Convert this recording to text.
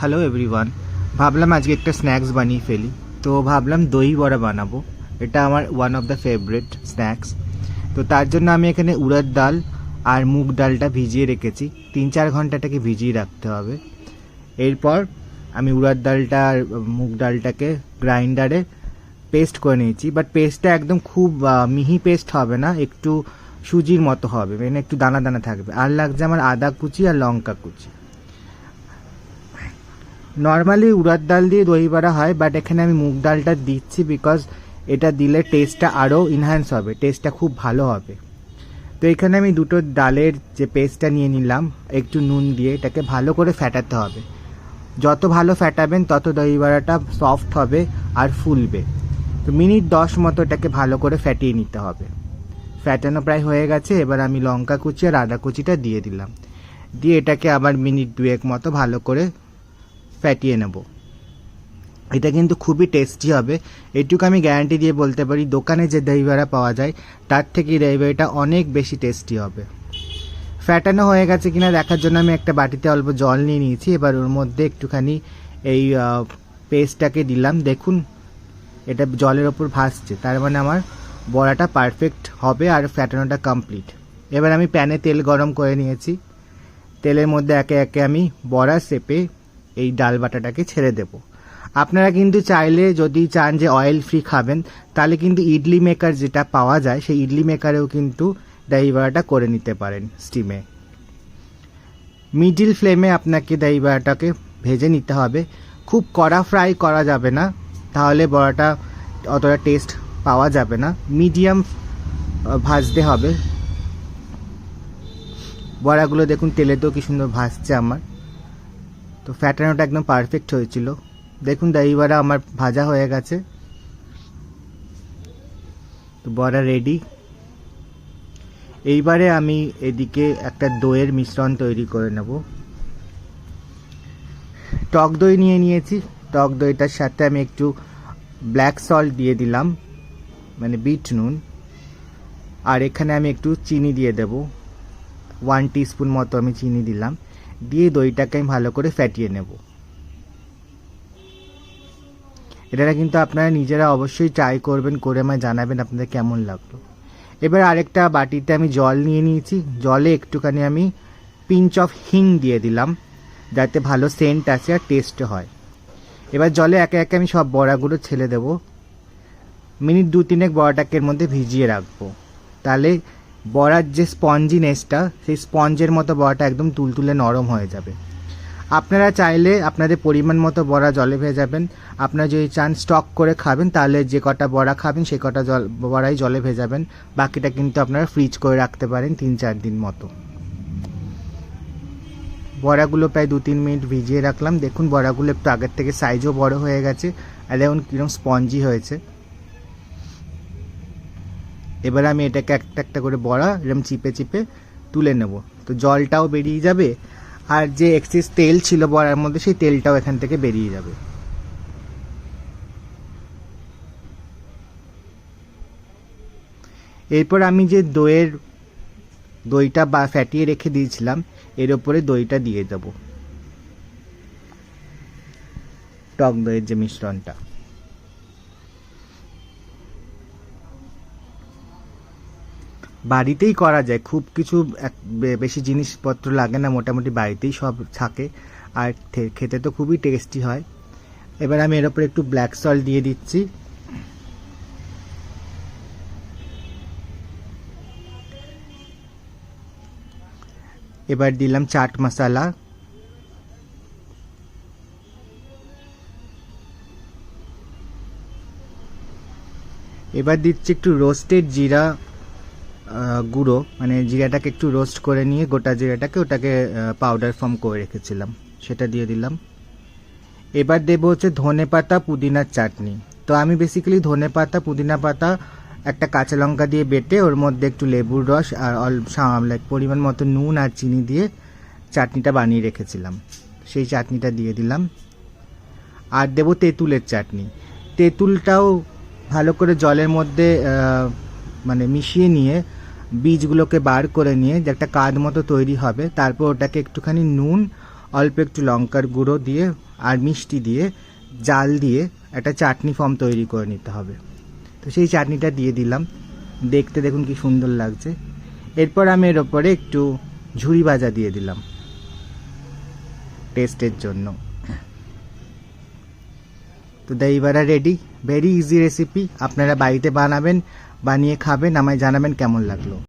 Hello everyone, ভাবলাম আজকে একটা স্ন্যাক্স বানিয়ে ফেলি। তো ভাবলাম দই বড়া বানাবো। এটা আমার one of the favourite snacks. তো তার জন্য আমি এখানে উড়দ ডাল আর মুগ ডালটা ভিজিয়ে রেখেছি। 3-4 ঘন্টাটাকে ভিজিয়ে রাখতে হবে। এরপর আমি উড়দ ডালটা আর মুগ ডালটাকে গ্রাইন্ডারে পেস্ট করে নিয়েছি। বাট পেস্টটা একদম খুব মিহি পেস্ট হবে না, একটু সুজির মতো হবে, মানে একটু দানা দানা থাকবে। আর লাগছে আমার আদা কুচি আর লঙ্কা কুচি। নর্মালি উড়দ ডাল দিয়ে দই বড়া হয়, বাট এখানে আমি মুগ ডালটা দিচ্ছি বিকজ এটা দিলে টেস্টটা আরও ইনহ্যান্স হবে, টেস্টটা খুব ভালো হবে। তো এখানে আমি দুটো ডালের যে পেস্টটা নিয়ে নিলাম, একটু নুন দিয়ে এটাকে ভালো করে ফ্যাটাতে হবে। যত ভালো ফ্যাটাবেন তত দই বড়াটা সফট হবে আর ফুলবে। তো মিনিট 10 মতো এটাকে ভালো করে ফ্যাটিয়ে নিতে হবে। ফ্যাটানো প্রায় হয়ে গেছে। এবার আমি লঙ্কা কুচি আর আদা কুচিটা দিয়ে দিলাম, দিয়ে এটাকে আবার মিনিট 2 মতো ভালো করে ফ্যাটিয়ে নেব। এটা কিন্তু খুবই টেস্টি হবে, এইটুকু আমি গ্যারান্টি দিয়ে বলতে পারি। দোকানে যে দই বড়া পাওয়া যায় তার থেকে দই বড়াটা অনেক বেশি টেস্টি হবে। ফ্যাটানো হয়ে গেছে কিনা দেখার জন্য আমি একটা বাটিতে অল্প জল নিয়ে নিয়েছি। এবার ওর মধ্যে একটুখানি এই পেস্টটাকে দিলাম। দেখুন এটা জলের ওপর ভাসছে, তার মানে আমার বড়াটা পারফেক্ট হবে আর ফ্যাটানোটা কমপ্লিট। এবার আমি প্যানে তেল গরম করে নিয়েছি। তেলের মধ্যে একে একে আমি বড়া শেপে এই ডাল বাটাটাকে ছেড়ে দেব। আপনারা কিন্তু চাইলে যদি চান যে অয়েল ফ্রি খাবেন, তাহলে কিন্তু ইডলি মেকার যেটা পাওয়া যায় সেই ইডলি মেকারেও কিন্তু দই বড়াটা করে নিতে পারেন স্টিমে। মিডিল ফ্লেমে আপনাকে দই বড়াটাকে ভেজে নিতে হবে, খুব কড়া ফ্রাই করা যাবে না, তাহলে বড়াটা অতটা টেস্ট পাওয়া যাবে না। মিডিয়াম ভাজতে হবে। বড়াগুলো দেখুন তেলেতেও কি সুন্দর ভাজছে আমার। তো ফ্যাটানোটা একদম পারফেক্ট হয়েছিল। দেখুন দই বড়া আমার ভাজা হয়ে গেছে। তো বড়া রেডি। এইবারে আমি এদিকে একটা দইয়ের মিশ্রণ তৈরি করে নেব। টক দই নিয়ে নিয়েছি। টক দইটার সাথে আমি একটু ব্ল্যাক সল্ট দিয়ে দিলাম, মানে বিট নুন। আর এখানে আমি একটু চিনি দিয়ে দেব, 1 টিস্পুন মতো আমি চিনি দিলাম। দিয়ে দইটাকে আমি ভালো করে ফ্যাটিয়ে নেব। এটা কিন্তু আপনারা নিজেরা অবশ্যই ট্রাই করবেন, করে আমায় জানাবেন আপনাদের কেমন লাগলো। এবার আরেকটা বাটিতে আমি জল নিয়ে নিয়েছি। জলে একটুখানি আমি পিঞ্চ অফ হিং দিয়ে দিলাম, যাতে ভালো সেন্ট আসে আর টেস্ট হয়। এবার জলে একে একে আমি সব বড়াগুলো ছেড়ে দেব। মিনিট 2-3 বড়াটাকে এর মধ্যে ভিজিয়ে রাখবো, তাহলে বড়ার যে স্পঞ্জিনেসটা, সেই স্পঞ্জের মতো বড়াটা একদম তুলতুলে নরম হয়ে যাবে। আপনারা চাইলে আপনাদের পরিমাণ মতো বড়া জলে ভেজাবেন। আপনারা যদি চান স্টক করে খাবেন, তাহলে যে কটা বড়া খাবেন সে কটা বড়াই জলে ভেজাবেন। বাকিটা কিন্তু আপনারা ফ্রিজ করে রাখতে পারেন 3-4 দিন মতো। বড়াগুলো প্রায় 2-3 মিনিট ভিজিয়ে রাখলাম। দেখুন বড়াগুলো একটু আগের থেকে সাইজও বড় হয়ে গেছে আর এখন কিরকম স্পঞ্জি হয়েছে। এবার আমি এটাকে একটা একটা করে বড়া এরকম চিপে চিপে তুলে নেব। তো জলটাও বেরিয়ে যাবে আর যে এক্সেস তেল ছিল বড়ার মধ্যে সেই তেলটাও এখান থেকে বেরিয়ে যাবে। এরপর আমি যে দইটা বা ফ্যাটিয়ে রেখে দিয়েছিলাম এর উপরে দইটা দিয়ে দেব, টক দইয়ের যে মিশ্রণটা। বাড়িতেই করা যায়, খুব কিছু বেশি জিনিসপত্র লাগে না, মোটামুটি বাড়িতেই সব থাকে আর খেতে তো খুবই টেস্টি হয়। এবার আমি এর উপরে একটু ব্ল্যাক সল্ট দিয়ে দিচ্ছি। এবার দিলাম চাট মশলা। এবার দিচ্ছি একটু রোস্টেড জিরা গুঁড়ো, মানে জিরাটাকে একটু রোস্ট করে নিয়ে গোটা জিরাটাকে ওটাকে পাউডার ফর্ম করে রেখেছিলাম, সেটা দিয়ে দিলাম। এবার দেবো হচ্ছে ধনে পাতা পুদিনার চাটনি। তো আমি বেসিক্যালি ধনে পাতা পুদিনা পাতা একটা কাঁচা লঙ্কা দিয়ে বেটে ওর মধ্যে একটু লেবুর রস আর পরিমাণ মতো নুন আর চিনি দিয়ে চাটনিটা বানিয়ে রেখেছিলাম, সেই চাটনিটা দিয়ে দিলাম। আর দেবো তেঁতুলের চাটনি। তেঁতুলটাও ভালো করে জলের মধ্যে মানে মিশিয়ে নিয়ে বীজগুলোকে বার করে নিয়ে যে একটা কাদ মতো তৈরি হবে, তারপর ওটাকে একটুখানি নুন অল্প একটু লঙ্কার গুঁড়ো দিয়ে আর মিষ্টি দিয়ে জাল দিয়ে একটা চাটনি ফর্ম তৈরি করে নিতে হবে। তো সেই চাটনিটা দিয়ে দিলাম, দেখতে দেখুন কি সুন্দর লাগছে। এরপর আমি এর ওপরে একটু ঝুরি ভাজা দিয়ে দিলাম টেস্টের জন্য। তো দই বড়া রেডি, ভেরি ইজি রেসিপি। আপনারা বাড়িতে বানাবেন, বানিয়ে খাবেন, আমায় জানাবেন কেমন লাগলো।